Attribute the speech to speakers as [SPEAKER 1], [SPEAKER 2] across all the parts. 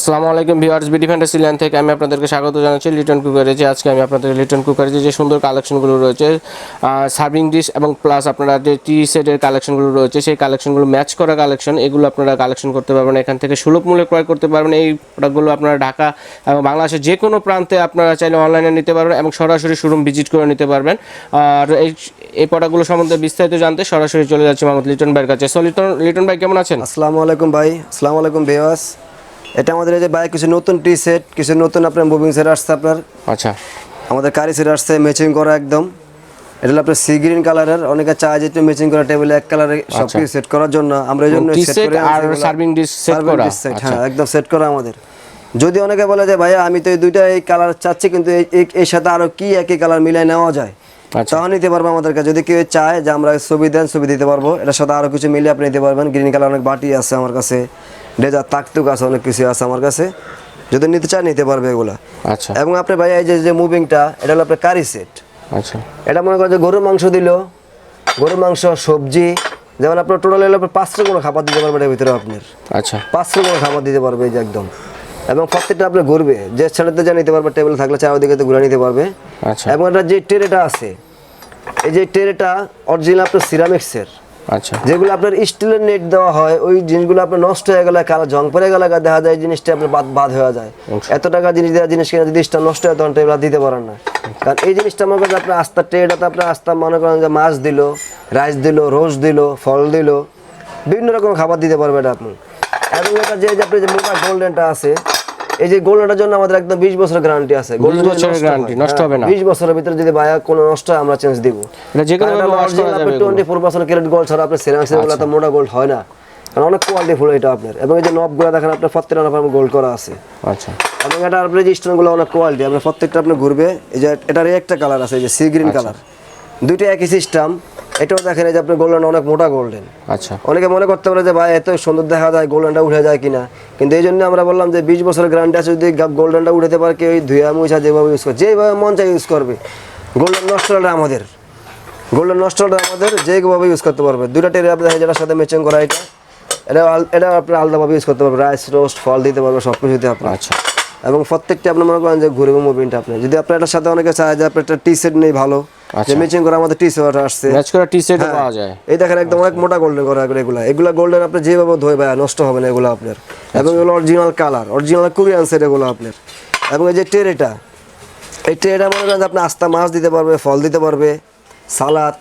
[SPEAKER 1] আসসালামু আলাইকুম viewers, BDFantasyland থেকে আমি আপনাদেরকে স্বাগত জানাচ্ছি লিটন কুকারে। আজকে আমি আপনাদের লিটন কুকারে যে সুন্দর কালেকশনগুলো রয়েছে, সার্ভিং ডিশ এবং প্লাস আপনারা যে টি সেটের কালেকশনগুলো রয়েছে, সেই কালেকশনগুলো ম্যাচ করা কালেকশন, এগুলো আপনারা কালেকশন করতে পারবেন। এখান থেকে সুলভ মূল্যে ক্রয় করতে পারবেন। এই প্রোডাক্টগুলো আপনারা ঢাকা এবং বাংলাদেশের যে কোনো প্রান্তে আপনারা চাইলে অনলাইনে নিতে পারবেন এবং সরাসরি শোরুম ভিজিট করে নিতে পারবেন। আর এই প্রোডাক্টগুলো সম্বন্ধে বিস্তারিত জানতে সরাসরি চলে যাচ্ছি মোহাম্মদ লিটন ভাইয়ের কাছে। সো লিটন ভাই কেমন আছেন?
[SPEAKER 2] আসসালামু আলাইকুম ভাই। আসসালামু আলাইকুম ভিউয়ার্স। এটা আমাদের এই যে ভাই কিছু নতুন টি সেট, কিছু নতুন আপনার মুভিং সেট আসছে আপনার।
[SPEAKER 1] আচ্ছা,
[SPEAKER 2] আমাদের কারি সেট আসছে ম্যাচিং করা একদম। এটা হলো আপনার সি গ্রিন কালারের। অনেকে চায় যে একটু ম্যাচিং করা টেবিলে এক কালারে সব কিছু সেট করার জন্য আমরা এই জন্য সেট করে
[SPEAKER 1] আর সার্ভিং ডিশ সেট করা।
[SPEAKER 2] হ্যাঁ, একদম সেট করা আমাদের। যদি অনেকে বলে যে ভাইয়া আমি তো এই দুইটা এই কালার চাচ্ছি, কিন্তু এই সাথে আরো কি একই কালার মিলাই নেওয়া যায়, তাও নিতে পারবো আমাদের কাছে। যদি কেউ চায় যে আমরা ছবি দেন, ছবি দিতে পারবো। এটার সাথে আরো কিছু মিলিয়ে আপনি নিতে পারবেন। গ্রিন কালার অনেক বাটি আছে আমার কাছে, ডেজার তাকতুক আছে, অনেক কিছু আছে আমার কাছে। যদি নিতে চায় নিতে পারবে এগুলা। আচ্ছা, এবং আপনি ভাই এই যে মুভিংটা, এটা হলো আপনার কারি সেট। আচ্ছা, এটা মনে করেন যে গরুর মাংস দিল, গরুর মাংস, সবজি, যেমন আপনার টোটাল হলো আপনার 5 রকমের খাবার দিতে পারবে এর ভিতরে আপনার। আচ্ছা, 5 রকমের খাবার দিতে পারবে এই যে একদম। এবং প্রত্যেকটা আপনি ঘুরবে, যে ছেলেতে যা নিতে পারবে, টেবিল থাকলে চারিদিকে তো ঘুরে নিতে পারবে। আচ্ছা, এবং এটা যে ট্রেটা আছে, এই যে ট্রেটা অরিজিনাল আপনার সিরামিক্সের। আচ্ছা, যেগুলো আপনার স্টিলের নেট দেওয়া হয়, ওই জিনিসগুলো আপনার নষ্ট হয়ে গেলে, কালো জং পড়ে গেলে দেখা যায় জিনিসটা আপনার বাদ হয়ে যায়। এত টাকা জিনিস দেওয়া জিনিস কিনা জিনিসটা নষ্ট হয়, তখন টেবিল দিতে পারেন না। কারণ এই জিনিসটা মনে করেন আপনার আস্তা ট্রেটাতে আপনার আস্তা মনে করেন যে মাছ দিল, রাইস দিল, রোস্ট দিল, ফল দিল, বিভিন্ন রকম খাবার দিতে পারবে এটা আপনি। এবং এটা যে আপনি যে মোটা গোল্ডেনটা আছে, এই যে গোল্ডেনটার জন্য আমাদের একদম 20 বছরের গ্যারান্টি আছে।
[SPEAKER 1] 20 বছরের গ্যারান্টি, নষ্ট হবে না।
[SPEAKER 2] 20 বছরের ভিতরে যদি ভাইয়া কোনো নষ্ট হয় আমরা চেঞ্জ দিব।
[SPEAKER 1] এটা যে কোনো ভাবে ওয়াশ করা যাবে।
[SPEAKER 2] 24% ক্যারেট গোল্ড ছাড়া আপনি সিরামিক্সের গুলো তো মোটা গোল্ড হয় না, কারণ অনেক কোয়ালিটি ফুল এটা আপনার। এবং এই যে নবগুলো দেখেন আপনার প্রত্যেকটা নব গোল্ড করা আছে। আচ্ছা, এবং এটা আপনার যে স্টোনগুলো অনেক কোয়ালিটি, আপনার প্রত্যেকটা আপনি ঘুরবে। এই যে এটার একটা কালার আছে, এই যে সি গ্রিন কালার, দুইটা একই সিস্টেম। এটাও দেখেন এই যে আপনার গোল্ডেন, অনেক মোটা গোল্ডেন। আচ্ছা, অনেকে মনে করতে পারে যে ভাই এত সুন্দর দেখা যায়, গোল্ডেনটা উঠে যায় কিনা, কিন্তু এই জন্য আমরা বললাম যে 20 বছরের গ্যারান্টি আছে। যদি গোল্ডেনটা উঠাতে পারে কেউ, ধুয়া মুছা যেভাবে ইউজ করে, যেভাবে মন চাই ইউজ করবে। গোল্ডেন নষ্টটা আমাদের, গোল্ডেন নষ্টটা আমাদের যেভাবে ইউজ করতে পারবে। দুইটা টেরে আপনি যেটার সাথে ম্যাচিং করা, এটা আপনি আলাদাভাবে ইউজ করতে পারবে। রাইস, রোস্ট, ফল দিতে পারবে, সব কিছুতে আপনার। আচ্ছা, এবং প্রত্যেকটা আপনি মনে করেন যে ঘুরবে মুভিংটা আপনি। যদি আপনার এটার সাথে অনেকে চায় যে আপনার একটা টি সেট নেই ভালো, যে ম্যাচিং করা আমাদের টি সেট আসছে, ম্যাচ করা টি সেট পাওয়া যায়। এই দেখেন একদম অনেক মোটা গোল্ডেন করা এগুলা গোল্ডেন আপনি যেভাবে ধোয় ভাই নষ্ট হবে না এগুলো আপনার। এবং এগুলো original colour, original Korean set এগুলো আপনার। এবং এই যে ট্রেটা, এই ট্রেটা মনে করেন আপনি আস্তা মাছ দিতে পারবে, ফল দিতে পারবে, সালাদ।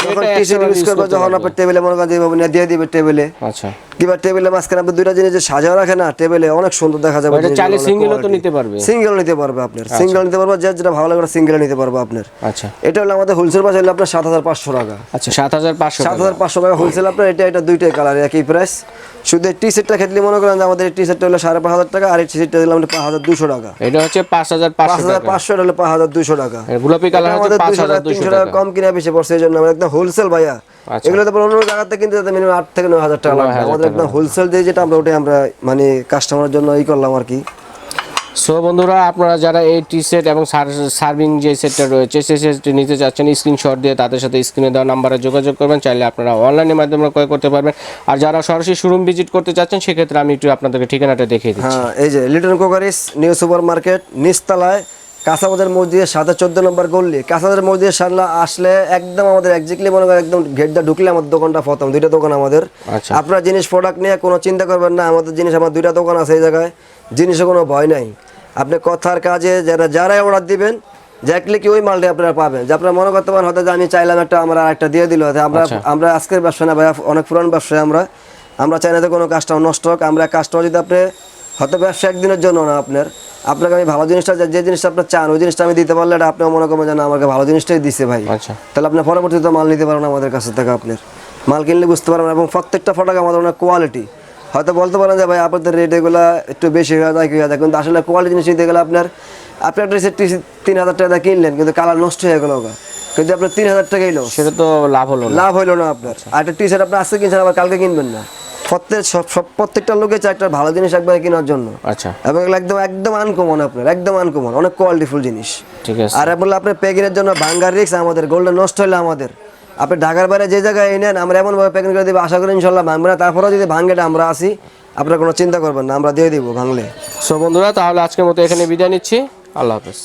[SPEAKER 2] যখন টি সেট ইউজ করবে, যখন আপনি টেবিলে মনে করেন যেভাবে দিয়ে দিবে টেবিলে। আচ্ছা, কিংবা টেবিলের মাঝখানে আপনি দুইটা জিনিস সাজাও রাখে না টেবিলে, অনেক সুন্দর দেখা যাবে।
[SPEAKER 1] এটা চাইলে সিঙ্গেলও তো নিতে পারবে,
[SPEAKER 2] সিঙ্গেল নিতে পারবে আপনার, সিঙ্গেল নিতে পারবে, যেটা ভালো লাগে সিঙ্গেল নিতে পারবে আপনার। আচ্ছা, এটা হলো আমাদের হোলসেল প্রাইস হলো আপনার 7500 টাকা। আচ্ছা, 7500 টাকা হোলসেল আপনার। এটা দুইটাই কালার একই প্রাইস। শুধু টি সেটটা খেতলে মনে করেন যে আমাদের টি সেটটা হলো 5500 টাকা, আর এই টি সেটটা দিলাম 5200 টাকা। এটা হচ্ছে 5500 টাকা, 5500 হলো 5200 টাকা। গোলাপি কালার হচ্ছে 5200 টাকা কম কিনা বেশি পড়ছে, এই জন্য আমরা একদম হোলসেল ভাইয়া। এগুলো তো অন্য জায়গা থেকে কিনতে মিনিমাম 8 থেকে 9000 টাকা লাগবে। আমাদের একদম হোলসেল দিয়ে যেটা আমরা ওটাই আমরা মানে কাস্টমারের জন্য করলাম আর কি।
[SPEAKER 1] সো বন্ধুরা, আপনারা যারা এই টি সেট এবং সার্ভিং যে সেটটা রয়েছে, সেই সেটটি নিতে চাচ্ছেন, স্ক্রিনশট দিয়ে তাদের সাথে স্ক্রিনে দেওয়া নাম্বারে যোগাযোগ করবেন। চাইলে আপনারা অনলাইনের মাধ্যমে ক্রয় করতে পারবেন। আর যারা সরাসরি শোরুম ভিজিট করতে চাচ্ছেন, সেক্ষেত্রে আমি একটু আপনাদেরকে ঠিকানাটা দেখিয়ে দিচ্ছি।
[SPEAKER 2] হ্যাঁ, এই যে Liton cookeries new super market, নিচতলায়, কাঁচাবাজার মসজিদের সাথে 14 নম্বর গল্লি। কাঁচাবাজার মসজিদের সামনে আসলে একদম আমাদের এক্স্যাক্টলি মনে করেন একদম গেটটা ঢুকলে আমাদের দোকানটা প্রথম। দুইটা দোকান আমাদের। আপনার জিনিস প্রোডাক্ট নিয়ে কোনো চিন্তা করবেন না, আমাদের জিনিস, আমার দুইটা দোকান আছে এই জায়গায়, জিনিসে কোনো ভয় নাই। আপনি কথার কাজে যারাই অর্ডার দিবেন, দেখলে কি ওই মালটা আপনারা পাবেন। যে আপনারা মনে করতে পারেন হয়তো যে আমি চাইলাম একটা, আমরা একটা দিয়ে দিল। আমরা আজকের ব্যবসা না ভাই, অনেক পুরান ব্যবসায় আমরা চাই না যে কোনো কাজটা নষ্ট হোক। আমরা কাজটা যদি আপনি হয়তো ব্যবসা একদিনের জন্য না, আপনাকে আমি ভালো জিনিসটা, যে জিনিসটা আপনার চান ওই জিনিসটা আমি দিতে পারলে এটা আপনি মনে করবেন যে না আমাকে ভালো জিনিসটাই দিচ্ছে ভাই। আচ্ছা, তাহলে আপনি পরবর্তীতে মাল নিতে পারেন আমাদের কাছ থেকে। আপনার মাল কিনলে বুঝতে পারবেন। এবং প্রত্যেকটা প্রোডাক্ট আমাদের অনেক কোয়ালিটি। হয়তো বলতে পারেন যে ভাই আপনাদের রেট এগুলো একটু বেশি হয়ে যায়, কি হয়ে যায়, কিন্তু আসলে কোয়ালিটি জিনিস দিতে গেলে আপনার একটা সেট 3000 টাকা কিনলেন, কিন্তু কালার নষ্ট হয়ে গেল, কিন্তু আপনার 3000 টাকা এলো, সেটা তো লাভ হলো না আপনার। আর একটা টি শার্ট আপনি আজকে কিনছেন, আবার কালকে কিনবেন না। প্রত্যেকটা লোকে চায় একটা ভালো জিনিস একবার কেনার জন্য। আচ্ছা, এবং একদম আনকমন, আপনার একদম আনকমন, অনেক কোয়ালিটিফুল জিনিস। ঠিক আছে, আর বললে আপনার প্যাকিংয়ের জন্য ভাঙ্গার রিস্ক আমাদের, গোল্ডেন নষ্ট হলে আমাদের। আপনি ঢাকার বাইরে যে জায়গায় নেন, আমরা এমনভাবে প্যাকিং করে দেবো, আশা করি ইনশাল্লাহ ভাঙবে না। তারপরেও যদি ভাঙ্গেটা আমরা আসি, আপনারা কোনো চিন্তা করবেন না, আমরা দিয়ে দিব ভাঙলে।
[SPEAKER 1] সো বন্ধুরা, তাহলে আজকের মতো এখানে বিদায় নিচ্ছি। আল্লাহ হাফেজ।